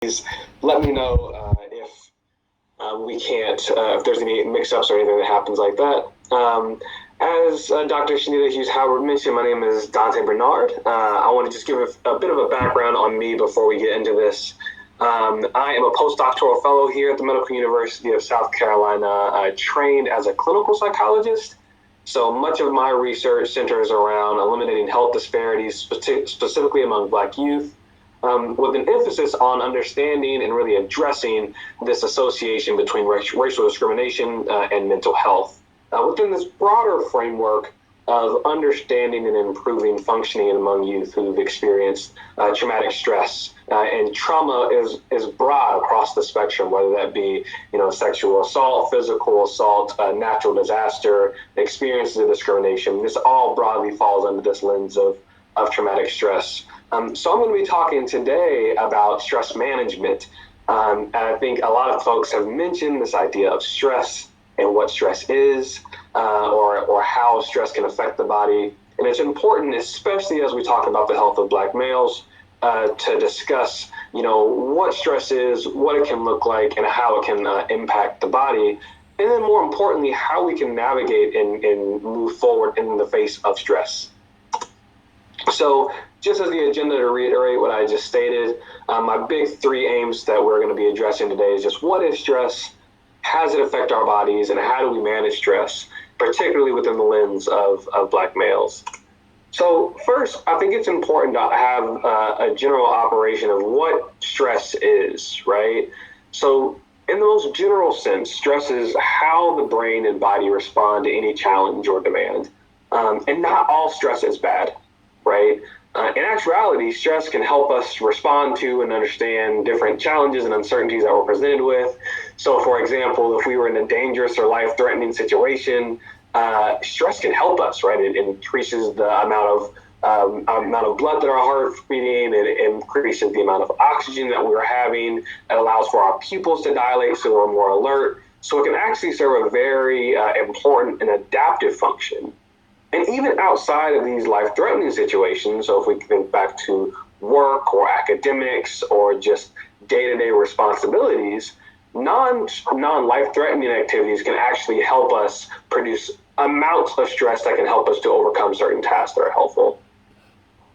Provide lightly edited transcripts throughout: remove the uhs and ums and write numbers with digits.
please let me know if we can't, if there's any mix-ups or anything that happens like that. As Dr. Shanita Hughes Howard mentioned, my name is Dante Bernard. I want to just give a bit of a background on me before we get into this. I am a postdoctoral fellow here at the Medical University of South Carolina, trained as a clinical psychologist. So much of my research centers around eliminating health disparities, specifically among Black youth, with an emphasis on understanding and really addressing this association between racial discrimination and mental health. Within this broader framework of understanding and improving functioning among youth who've experienced traumatic stress. And trauma is broad across the spectrum, whether that be, sexual assault, physical assault, natural disaster, experiences of discrimination. This all broadly falls under this lens of traumatic stress. So I'm going to be talking today about stress management. And I think a lot of folks have mentioned this idea of stress and what stress is, or how stress can affect the body. And it's important, especially as we talk about the health of Black males, to discuss, what stress is, what it can look like, and how it can impact the body. And then more importantly, how we can navigate and move forward in the face of stress. So just as the agenda, to reiterate what I just stated, my big three aims that we're going to be addressing today is just what is stress, how does it affect our bodies, and how do we manage stress, particularly within the lens of Black males. So first, I think it's important to have a general operation of what stress is, right? So in the most general sense, stress is how the brain and body respond to any challenge or demand. And not all stress is bad, right? In actuality, stress can help us respond to and understand different challenges and uncertainties that we're presented with. So, for example, if we were in a dangerous or life-threatening situation, stress can help us, right? It increases the amount of blood that our heart is beating. It increases the amount of oxygen that we're having. It allows for our pupils to dilate, so we're more alert. So it can actually serve a very important and adaptive function. And even outside of these life-threatening situations, so if we think back to work or academics or just day-to-day responsibilities, non-life-threatening activities can actually help us produce amounts of stress that can help us to overcome certain tasks that are helpful.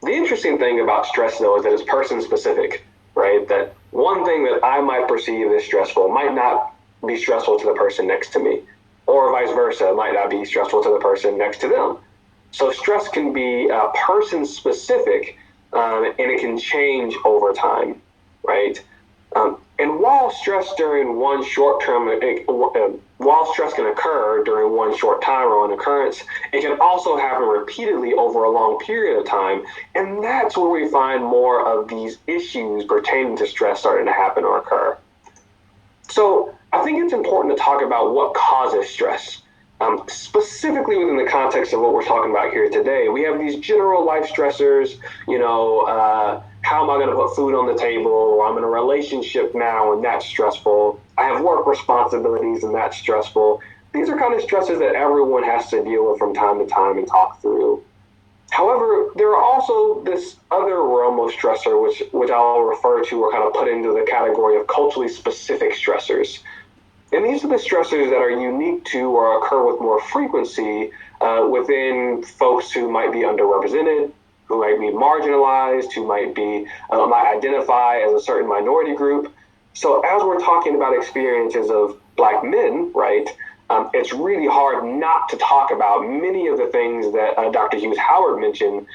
The interesting thing about stress, though, is that it's person-specific, right? That one thing that I might perceive as stressful might not be stressful to the person next to me, or vice versa, it might not be stressful to the person next to them. So stress can be person-specific, and it can change over time, right? And while stress during one short term, while stress can occur during one short time or an occurrence, it can also happen repeatedly over a long period of time. And that's where we find more of these issues pertaining to stress starting to happen or occur. So I think it's important to talk about what causes stress. Specifically within the context of what we're talking about here today, we have these general life stressors, how am I going to put food on the table, or I'm in a relationship now and that's stressful. I have work responsibilities and that's stressful. These are kind of stresses that everyone has to deal with from time to time and talk through. However, there are also this other realm of stressor, which I'll refer to or kind of put into the category of culturally specific stressors. And these are the stressors that are unique to or occur with more frequency within folks who might be underrepresented, who might be marginalized, who might identify as a certain minority group. So as we're talking about experiences of Black men, right, it's really hard not to talk about many of the things that Dr. Hughes Howard mentioned,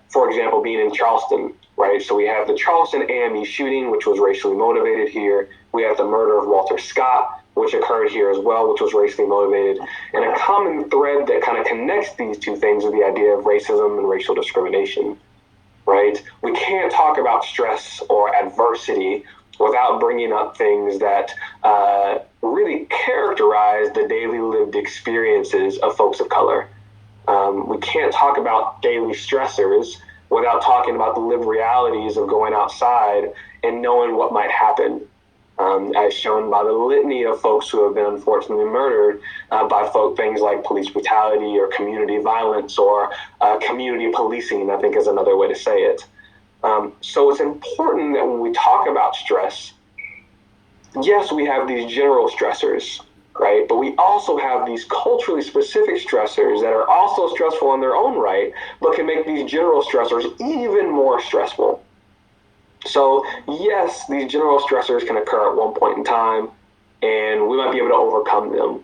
for example, being in Charleston, right? So we have the Charleston AME shooting, which was racially motivated here. We have the murder of Walter Scott, which occurred here as well, which was racially motivated. And a common thread that kind of connects these two things is the idea of racism and racial discrimination, right? We can't talk about stress or adversity without bringing up things that really characterize the daily lived experiences of folks of color. We can't talk about daily stressors without talking about the lived realities of going outside and knowing what might happen. As shown by the litany of folks who have been unfortunately murdered by things like police brutality or community violence or community policing, I think is another way to say it. So it's important that when we talk about stress, yes, we have these general stressors, right? But we also have these culturally specific stressors that are also stressful in their own right, but can make these general stressors even more stressful. So yes, these general stressors can occur at one point in time, and we might be able to overcome them.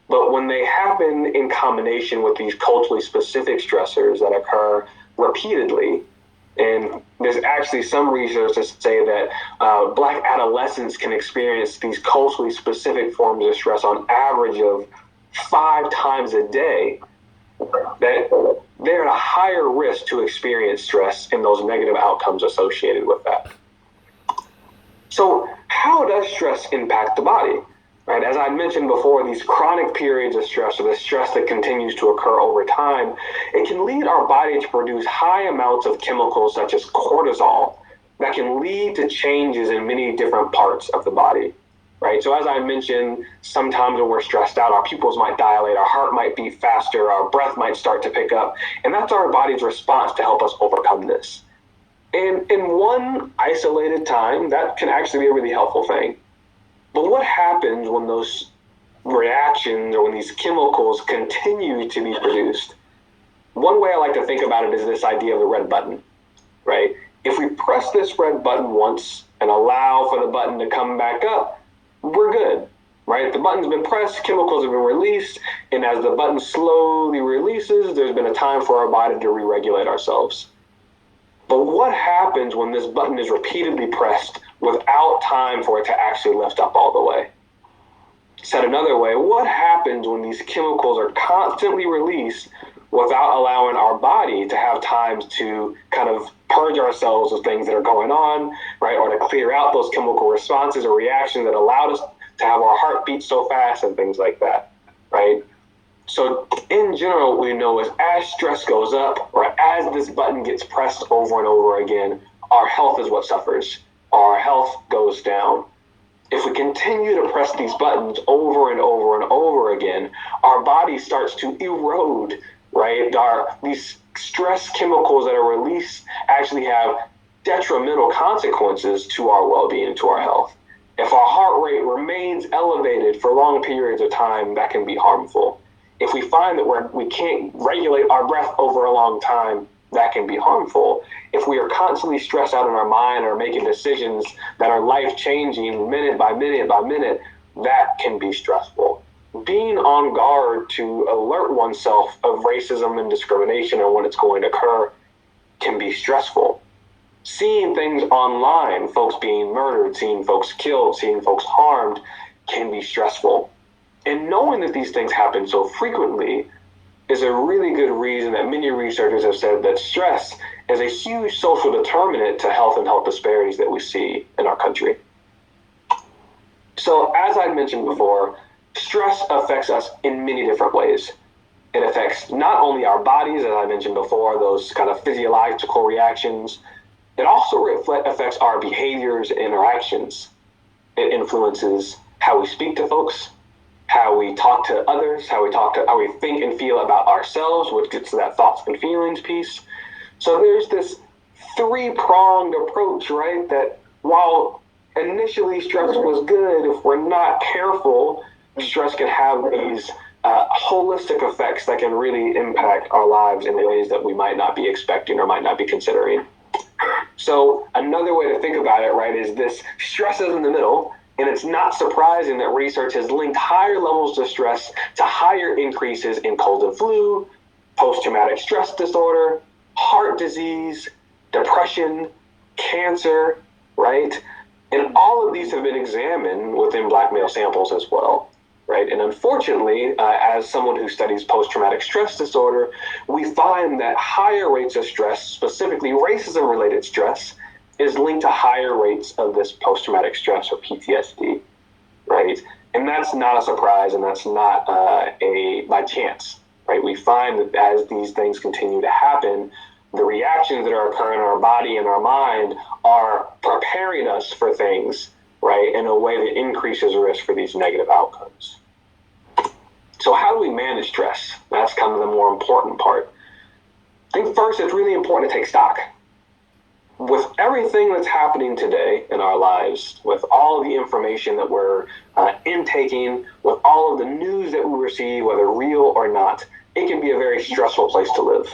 But when they happen in combination with these culturally specific stressors that occur repeatedly, and there's actually some research to say that Black adolescents can experience these culturally specific forms of stress on average of 5 times a day, that they're at a higher risk to experience stress and those negative outcomes associated with that. So how does stress impact the body? Right? As I mentioned before, these chronic periods of stress, or the stress that continues to occur over time, it can lead our body to produce high amounts of chemicals such as cortisol that can lead to changes in many different parts of the body. Right? So as I mentioned, sometimes when we're stressed out, our pupils might dilate, our heart might beat faster, our breath might start to pick up, and that's our body's response to help us overcome this. And in one isolated time, that can actually be a really helpful thing. But what happens when those reactions or when these chemicals continue to be produced? One way I like to think about it is this idea of the red button, right? If we press this red button once and allow for the button to come back up, we're good, right? The button's been pressed, chemicals have been released, and as the button slowly releases, there's been a time for our body to re-regulate ourselves. But what happens when this button is repeatedly pressed without time for it to actually lift up all the way? Said another way, what happens when these chemicals are constantly released without allowing our body to have time to kind of purge ourselves of things that are going on, right? Or to clear out those chemical responses or reactions that allowed us to have our heart beat so fast and things like that, right? So in general, what we know is as stress goes up or as this button gets pressed over and over again, our health is what suffers. Our health goes down. If we continue to press these buttons over and over and over again, our body starts to erode, right? These stress chemicals that are released actually have detrimental consequences to our well-being, to our health. If our heart rate remains elevated for long periods of time, that can be harmful. If we find that we can't regulate our breath over a long time, that can be harmful. If we are constantly stressed out in our mind or making decisions that are life-changing minute by minute by minute, that can be stressful. Being on guard to alert oneself of racism and discrimination and when it's going to occur can be stressful. Seeing things online, folks being murdered, seeing folks killed, seeing folks harmed, can be stressful. And knowing that these things happen so frequently is a really good reason that many researchers have said that stress is a huge social determinant to health and health disparities that we see in our country. So as I mentioned before, stress affects us in many different ways. It affects not only our bodies, as I mentioned before, those kind of physiological reactions, it also affects our behaviors and interactions. It influences how we speak to folks, how we talk to others, how we think and feel about ourselves, which gets to that thoughts and feelings piece. So there's this three-pronged approach, right? That while initially stress was good, if we're not careful, stress can have these holistic effects that can really impact our lives in ways that we might not be expecting or might not be considering. So another way to think about it, right, is this stress is in the middle. And it's not surprising that research has linked higher levels of stress to higher increases in cold and flu, post-traumatic stress disorder, heart disease, depression, cancer, right? And all of these have been examined within Black male samples as well, right? And unfortunately, as someone who studies post-traumatic stress disorder, we find that higher rates of stress, specifically racism-related stress, is linked to higher rates of this post-traumatic stress or PTSD, right? And that's not a surprise, and that's not by chance, right? We find that as these things continue to happen, the reactions that are occurring in our body and our mind are preparing us for things, right, in a way that increases risk for these negative outcomes. So how do we manage stress? That's kind of the more important part. I think first it's really important to take stock. with everything that's happening today in our lives, with all of the information that we're intaking, with all of the news that we receive, whether real or not, it can be a very stressful place to live.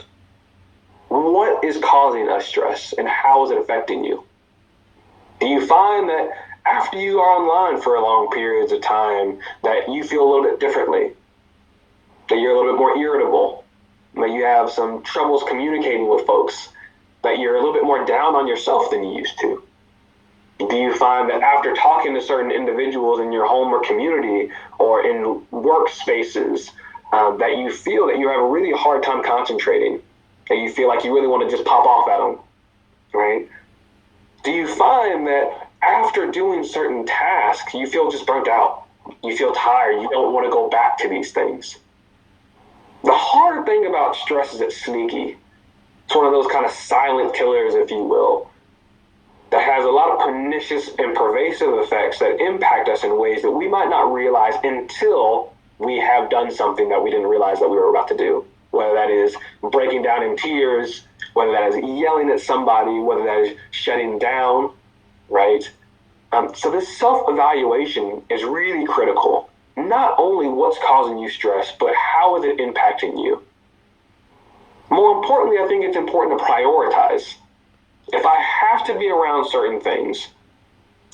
What is causing us stress, and how is it affecting you? Do you find that after you are online for long periods of time that you feel a little bit differently, that you're a little bit more irritable, that you have some troubles communicating with folks, that you're a little bit more down on yourself than you used to? Do you find that after talking to certain individuals in your home or community or in workspaces, that you feel that you have a really hard time concentrating, that you feel like you really want to just pop off at them, right? Do you find that after doing certain tasks, you feel just burnt out? You feel tired. You don't want to go back to these things. The hard thing about stress is it's sneaky. It's one of those kind of silent killers, if you will, that has a lot of pernicious and pervasive effects that impact us in ways that we might not realize until we have done something that we didn't realize that we were about to do. Whether that is breaking down in tears, whether that is yelling at somebody, whether that is shutting down, right? So this self-evaluation is really critical. Not only what's causing you stress, but how is it impacting you? More importantly, I think it's important to prioritize. If I have to be around certain things,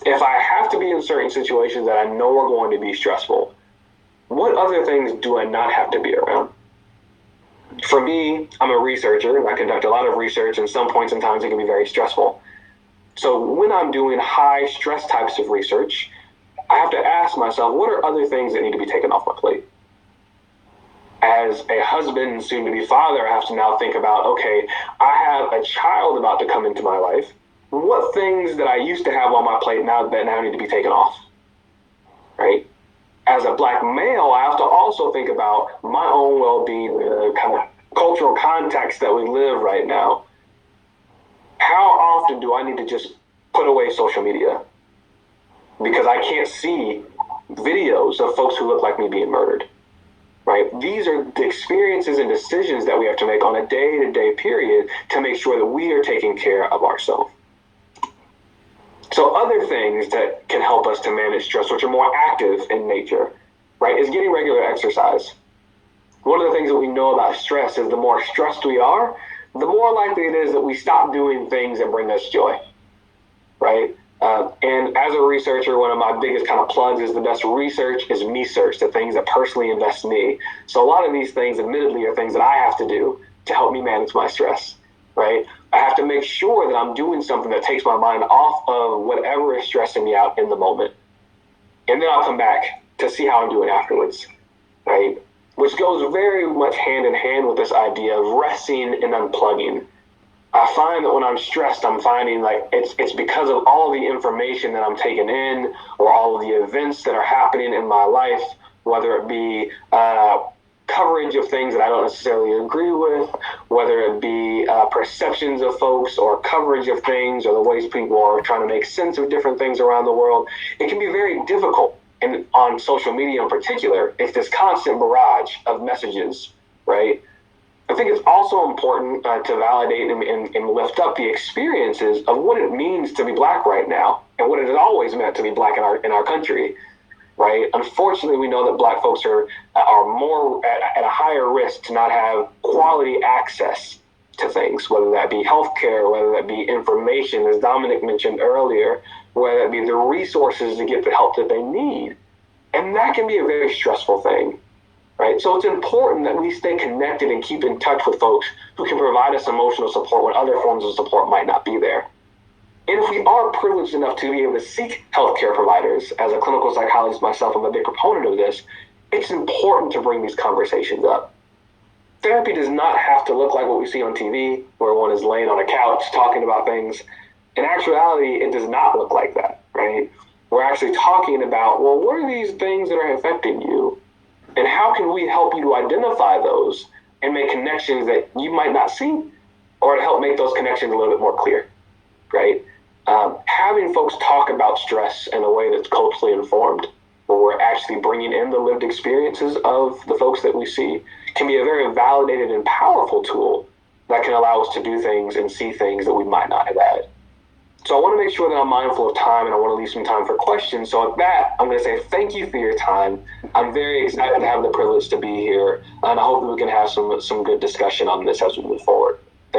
if I have to be in certain situations that I know are going to be stressful, what other things do I not have to be around? For me, I'm a researcher, and I conduct a lot of research, and some points in time it can be very stressful. So when I'm doing high stress types of research, I have to ask myself, what are other things that need to be taken off my plate? As a husband and soon-to-be father, I have to now think about, okay, I have a child about to come into my life. What things that I used to have on my plate now need to be taken off, right? As a Black male, I have to also think about my own well-being, the kind of cultural context that we live right now. How often do I need to just put away social media because I can't see videos of folks who look like me being murdered, right? These are the experiences and decisions that we have to make on a day-to-day period to make sure that we are taking care of ourselves. So other things that can help us to manage stress, which are more active in nature, right, is getting regular exercise. One of the things that we know about stress is the more stressed we are, the more likely it is that we stop doing things that bring us joy, right? And as a researcher, one of my biggest kind of plugs is the best research is me-search, the things that personally invest me. So a lot of these things, admittedly, are things that I have to do to help me manage my stress, right? I have to make sure that I'm doing something that takes my mind off of whatever is stressing me out in the moment. And then I'll come back to see how I'm doing afterwards, right? Which goes very much hand in hand with this idea of resting and unplugging. I find that when I'm stressed, I'm finding like it's because of all the information that I'm taking in or all of the events that are happening in my life, whether it be coverage of things that I don't necessarily agree with, whether it be perceptions of folks or coverage of things or the ways people are trying to make sense of different things around the world. It can be very difficult. And on social media in particular, it's this constant barrage of messages, right? I think it's also important to validate and lift up the experiences of what it means to be Black right now and what it has always meant to be Black in our country, right? Unfortunately, we know that Black folks are more at a higher risk to not have quality access to things, whether that be healthcare, whether that be information, as Dominic mentioned earlier, whether that be the resources to get the help that they need. And that can be a very stressful thing, right? So it's important that we stay connected and keep in touch with folks who can provide us emotional support when other forms of support might not be there. And if we are privileged enough to be able to seek healthcare providers, as a clinical psychologist myself, I'm a big proponent of this, it's important to bring these conversations up. Therapy does not have to look like what we see on TV, where one is laying on a couch talking about things. In actuality, it does not look like that, right? We're actually talking about, well, what are these things that are affecting you? And how can we help you to identify those and make connections that you might not see, or to help make those connections a little bit more clear, right? Having folks talk about stress in a way that's culturally informed, where we're actually bringing in the lived experiences of the folks that we see, can be a very validated and powerful tool that can allow us to do things and see things that we might not have had. So I want to make sure that I'm mindful of time, and I want to leave some time for questions. So with that, I'm going to say thank you for your time. I'm very excited to have the privilege to be here, and I hope that we can have some good discussion on this as we move forward.